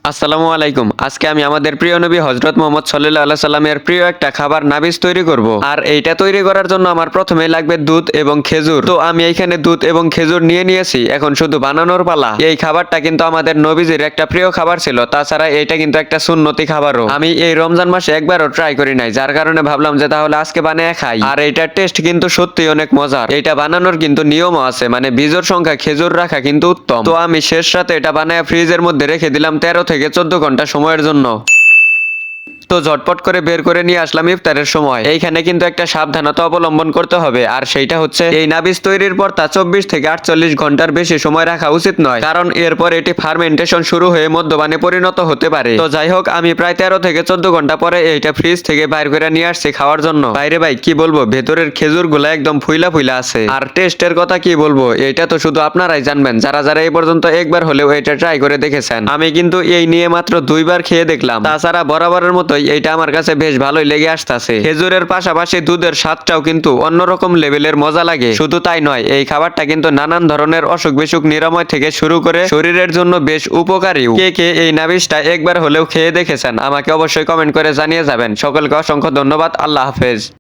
আসসালামু আলাইকুম। আজকে আমি আমাদের প্রিয় নবী হযরত মুহাম্মদ সাল্লাল্লাহু আলাইহি সাল্লামের প্রিয় একটা খাবার নাবিজ তৈরি করব। আর এইটা তৈরি করার জন্য আমার প্রথমেই লাগবে দুধ এবং খেজুর। তো আমি এইখানে দুধ এবং খেজুর নিয়ে নিয়েছি, এখন শুধু বানানোর পালা। এই খাবারটা কিন্তু আমাদের নবীজির একটা প্রিয় খাবার ছিল, তাছাড়া এটা কিন্তু একটা সুন্নতি খাবারও। আমি এই রমজান মাসে একবারও ট্রাই করি নাই, যার কারণে ভাবলাম যে তাহলে আজকে বানিয়ে খাই। আর এইটার টেস্ট কিন্তু সত্যিই অনেক মজার। এটা বানানোর কিন্তু নিয়মও আছে, মানে বীজের সংখ্যা খেজুর রাখা কিন্তু উত্তম। তো আমি শেষ রাতে এটা বানায় ফ্রিজের মধ্যে রেখে দিলাম 13 থেকে 14 ঘন্টা সময়ের জন্য। তো ঝটপট করে বের করে নিয়ে আসলাম ইফতারের সময়। এইখানে কিন্তু একটা সাবধানতা অবলম্বন করতে হবে, আর সেইটা হচ্ছে এই নাবিজ তৈরির পর তা 24 থেকে 48 ঘন্টার বেশি সময় রাখা উচিত নয়, কারণ এরপর এটি ফার্মেন্টেশন শুরু হয়ে মদ্যপানে পরিণত হতে পারে। তো যাই হোক, আমি প্রায় 13 থেকে 14 ঘন্টা পরে এইটা ফ্রিজ থেকে বাইর করে নিয়ে আসছি খাওয়ার জন্য। বাইরে ভাই কি বলবো, ভেতরের খেজুর গুলা একদম ফুইলা ফুইলা আছে। আর টেস্টের কথা কি বলবো, এটা তো শুধু আপনারাই জানবেন, যারা যারা এই পর্যন্ত একবার হলেও এটা ট্রাই করে দেখেছেন। আমি কিন্তু এই নিয়ে মাত্র 2বার খেয়ে দেখলাম, তাছাড়া বরাবরের মতো এইটা আমার কাছে বেশ ভালোই লেগে আসতেছে। খেজুরের পাশাপাশি দুধের স্বাদটাও কিন্তু অন্যরকম লেভেলের মজা লাগে। শুধু তাই নয়, এই খাবারটা কিন্তু নানান ধরনের অসুখ বিসুখ নিরাময় থেকে শুরু করে শরীরের জন্য বেশ উপকারীও। কে কে এই নাবিজটা একবার হলেও খেয়ে দেখেছেন আমাকে অবশ্যই কমেন্ট করে জানিয়ে যাবেন। সকলকে অসংখ্য ধন্যবাদ। আল্লাহ হাফেজ।